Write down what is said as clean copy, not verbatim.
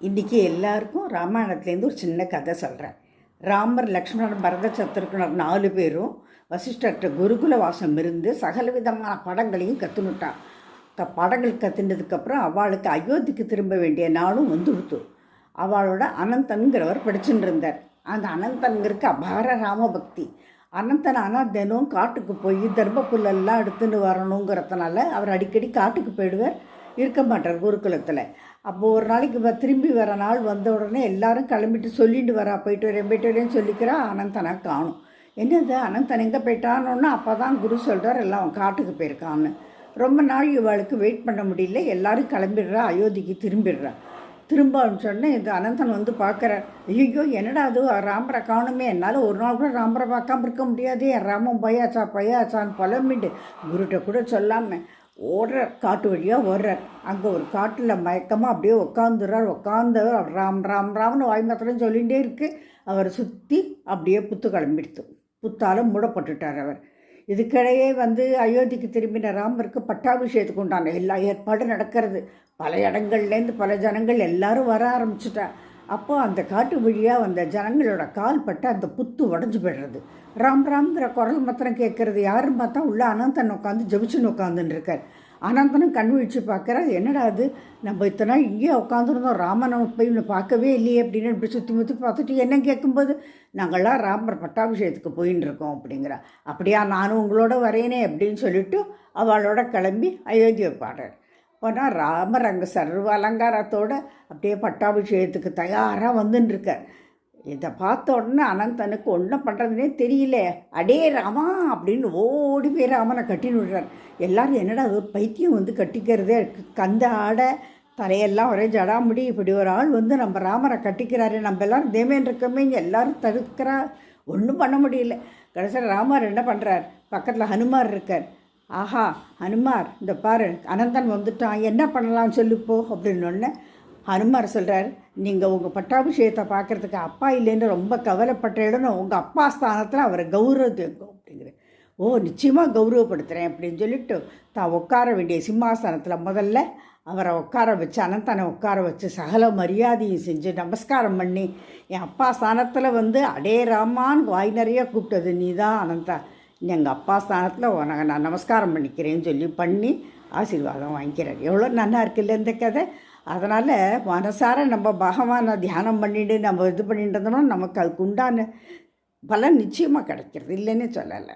இன்றைக்கி எல்லாருக்கும் ராமாயணத்துலேருந்து ஒரு சின்ன கதை சொல்கிறேன். ராமர், லக்ஷ்மணன், பரத, சத்ருக்னர் 4 பேரும் வசிஷ்டர்கிட்ட குருகுல வாசம் இருந்து சகல விதமான படங்களையும் கற்றுனுட்டான். படங்கள் கற்றுனதுக்கப்புறம் அவளுக்கு அயோத்திக்கு திரும்ப வேண்டிய நாளும் வந்துடுத்து. அவளோட அனந்தன்கிறவர் படிச்சுட்டு இருந்தார். அந்த அனந்தன்கிறதுக்கு அபார ராமபக்தி. அனந்தன் ஆனால் தினம் காட்டுக்கு போய் தர்ம புல்லெல்லாம் எடுத்துன்னு வரணுங்கிறதுனால அவர் அடிக்கடி காட்டுக்கு போயிடுவார், இருக்க மாட்டார் குருகுலத்தில். அப்போது ஒரு நாளைக்கு திரும்பி வர நாள் வந்த உடனே எல்லாரும் கிளம்பிட்டு சொல்லிட்டு வரா, போயிட்டு வரேன்னு சொல்லிக்கிறா. அனந்தனை காணும். என்னது அனந்தன் எங்கே போயிட்டானோன்னா அப்போ தான் குரு சொல்கிறார் எல்லாம் அவன் காட்டுக்கு போயிருக்கான்னு. ரொம்ப நாள் இவளுக்கு வெயிட் பண்ண முடியல, எல்லோரும் கிளம்பிடுறா, அயோத்திக்கு திரும்பிடுறா. திரும்பன்னு சொன்னேன். இது அனந்தன் வந்து பார்க்குறார். ஐயோ என்னடா அது ராமரை காணுமே, என்னால் ஒரு நாள் கூட ராமரை பார்க்காம இருக்க முடியாது, என் ராமன் பையாச்சான்னு புலம்பிட்டு குருட்ட கூட சொல்லாமல் ஓடுறார். காட்டு வழியாக ஓடுறார். அங்கே ஒரு காட்டில் மயக்கமாக அப்படியே உட்காந்தவர் ராம்னு வாய்மத்திரம் சொல்லிகிட்டே இருக்குது. அவரை சுற்றி அப்படியே புத்து கிளம்பிடுத்து. புத்தால் மூடப்பட்டுட்டார் அவர். இதுக்கிடையே அயோத்திக்கு திரும்பின ராமருக்கு பட்டாபிஷேகத்துக்கு உண்டான எல்லா ஏற்பாடும் நடக்கிறது. பல இடங்கள்லேருந்து பல ஜனங்கள் எல்லாரும் வர ஆரம்பிச்சிட்டா. அப்போது அந்த காட்டு வழியாக வந்த ஜனங்களோட கால் பட்டு அந்த புத்து உடஞ்சி போய்டுறது. ராம்ங்கிற குரல் மாத்திரம் கேட்குறது. யாருன்னு பார்த்தா உள்ள அனந்தன் உட்காந்து ஜபிச்சுன்னு உட்காந்துன்னு இருக்கார். அனந்தனும் கண் விழிச்சு பார்க்குறா. என்னடா அது, நம்ம இத்தனை நாள் இங்கேயே உட்காந்துருந்தோம், ராமனை போய் இன்னும் பார்க்கவே இல்லையே அப்படின்னு இப்படி சுற்றி பார்த்துட்டு என்ன கேட்கும்போது, நாங்கள்லாம் ராமர் பட்டாபிஷேகத்துக்கு போயின்னு இருக்கோம் அப்படிங்கிறா. அப்படியா, நானும் உங்களோட வரேனே அப்படின்னு சொல்லிவிட்டு அவளோட கிளம்பி அயோத்தியை பாடுறார். போனால் ராமர் அங்கே சர்வ அலங்காரத்தோடு அப்படியே பட்டாபிஷேகத்துக்கு தயாராக வந்துட்டுருக்கார். இதை பார்த்த உடனே அனந்தனுக்கு ஒன்றும் பண்ணுறதுனே தெரியல. அடே ராமா அப்படின்னு ஓடி போய் ராமனை கட்டின்னு விடுறார். எல்லோரும் என்னடா அது ஒரு பைத்தியம் கட்டிக்கிறதே, கந்த ஆடை, தலையெல்லாம் ஒரே ஜடாமுடி, இப்படி ஒரு ஆள் நம்ம ராமரை கட்டிக்கிறாரு, நம்ம எல்லோரும் தேமேன் இருக்கமே, இங்கே எல்லோரும் தடுக்கிறா, ஒன்றும் பண்ண முடியல. கடைசியில் ராமர் என்ன பண்ணுறார், பக்கத்தில் ஹனுமார் இருக்கார். ஆஹா ஹனுமார், இந்த பாரு அனந்தன் வந்துட்டான், என்ன பண்ணலாம்னு சொல்லிப்போ அப்படின்னொடனே ஹனுமார் சொல்கிறார், நீங்கள் உங்கள் பட்டாபிஷேகத்தை பார்க்குறதுக்கு அப்பா இல்லைன்னு ரொம்ப கவலைப்பட்ட இடம், உங்கள் அப்பா ஸ்தானத்தில் அவரை கௌரவத்துக்கும் அப்படிங்கிற. ஓ நிச்சயமாக கௌரவப்படுத்துகிறேன் அப்படின்னு சொல்லிவிட்டு தான் உட்கார வேண்டிய சிம்மாசனத்தில் முதல்ல அவரை உட்கார வச்சு, அனந்தனை உட்கார வச்சு சகல மரியாதையும் செஞ்சு நமஸ்காரம் பண்ணி, என் அப்பா ஸ்தானத்தில் அடே ராமான்னு வாய் நிறைய கூப்பிட்டது நீ தான் அனந்தா, எங்கள் அப்பா ஸ்தானத்தில் உனக்கு நான் நமஸ்காரம் பண்ணிக்கிறேன்னு பண்ணி ஆசீர்வாதம் வாங்கிக்கிறார். எவ்வளோ நல்லா இருக்குல்ல இந்த கதை. அதனால் மனசார நம்ம பகவானை தியானம் பண்ணிட்டு நம்ம இது பண்ணிட்டு இருந்தோம்னா நமக்கு அதுக்கு உண்டான பலன் நிச்சயமாக கிடைக்கிறது, இல்லைன்னு சொல்லலை.